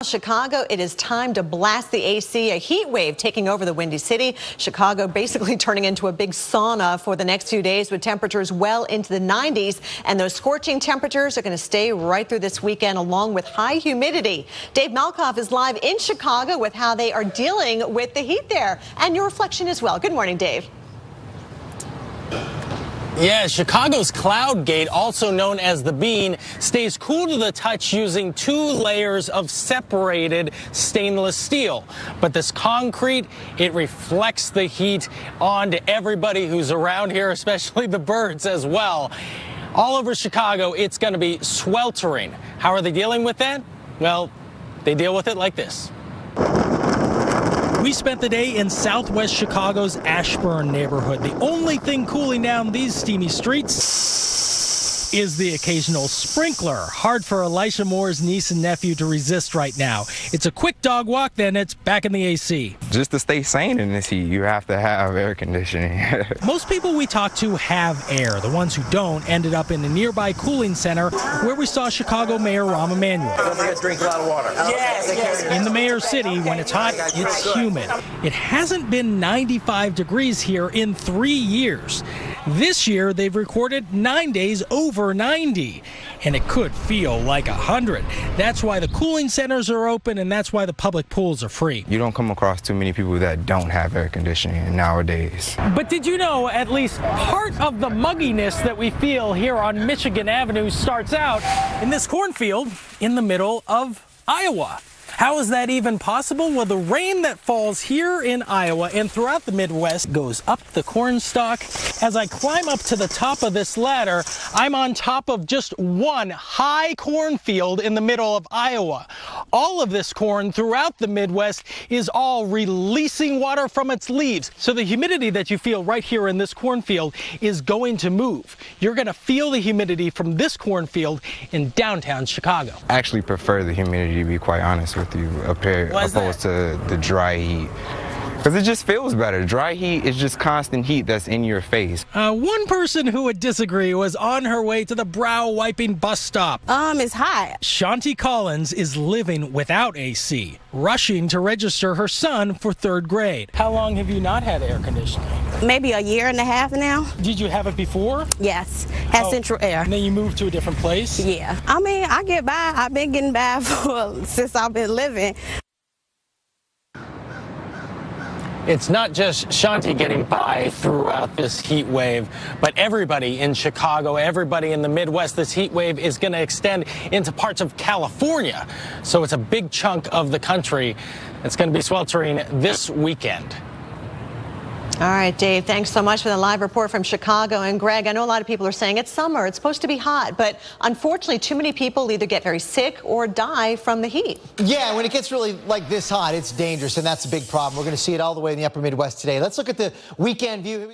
Chicago, it is time to blast the AC. A heat wave taking over the Windy City. Chicago basically turning into a big sauna for the next few days with temperatures well into the 90s. And those scorching temperatures are going to stay right through this weekend along with high humidity. Dave Malkoff is live in Chicago with how they are dealing with the heat there and your reflection as well. Good morning, Dave. Yeah, Chicago's cloud gate, also known as the bean, stays cool to the touch using 2 layers of separated stainless steel. But this concrete, it reflects the heat onto everybody who's around here, especially the birds as well. All over Chicago, it's going to be sweltering. How are they dealing with that? Well, they deal with it like this. We spent the day in southwest Chicago's Ashburn neighborhood. The only thing cooling down these steamy streets is the occasional sprinkler. Hard for Elisha Moore's niece and nephew to resist right now. It's a quick dog walk, then it's back in the AC. Just to stay sane in this heat, you have to have air conditioning. Most people we talk to have air. The ones who don't ended up in a nearby cooling center where we saw Chicago Mayor Rahm Emanuel. Don't forget to drink a lot of water. Yes. In the mayor's city, when it's hot, it's humid. It hasn't been 95 degrees here in 3 years. This year, they've recorded 9 days over 90, and it could feel like 100. That's why the cooling centers are open, and that's why the public pools are free. You don't come across too many people that don't have air conditioning nowadays. But did you know at least part of the mugginess that we feel here on Michigan Avenue starts out in this cornfield in the middle of Iowa? How is that even possible? Well, the rain that falls here in Iowa and throughout the Midwest goes up the corn stalk. As I climb up to the top of this ladder, I'm on top of just one high cornfield in the middle of Iowa. All of this corn throughout the Midwest is all releasing water from its leaves. So the humidity that you feel right here in this cornfield is going to move. You're going to feel the humidity from this cornfield in downtown Chicago. I actually prefer the humidity, to be quite honest with you, opposed to the dry heat. Because it just feels better. Dry heat is just constant heat that's in your face. One person who would disagree was on her way to the brow-wiping bus stop. It's hot. Shanti Collins is living without AC, rushing to register her son for 3rd grade. How long have you not had air conditioning? Maybe a year and a half now. Did you have it before? Yes, had central air. And then you moved to a different place? Yeah. I mean, I get by. I've been getting by since I've been living. It's not just Shanti getting by throughout this heat wave, but everybody in Chicago, everybody in the Midwest. This heat wave is going to extend into parts of California. So it's a big chunk of the country that's going to be sweltering this weekend. All right, Dave, thanks so much for the live report from Chicago. And Greg, I know a lot of people are saying it's summer, it's supposed to be hot, but unfortunately, too many people either get very sick or die from the heat. Yeah, when it gets really like this hot, it's dangerous, and that's a big problem. We're going to see it all the way in the upper Midwest today. Let's look at the weekend view. Here we go.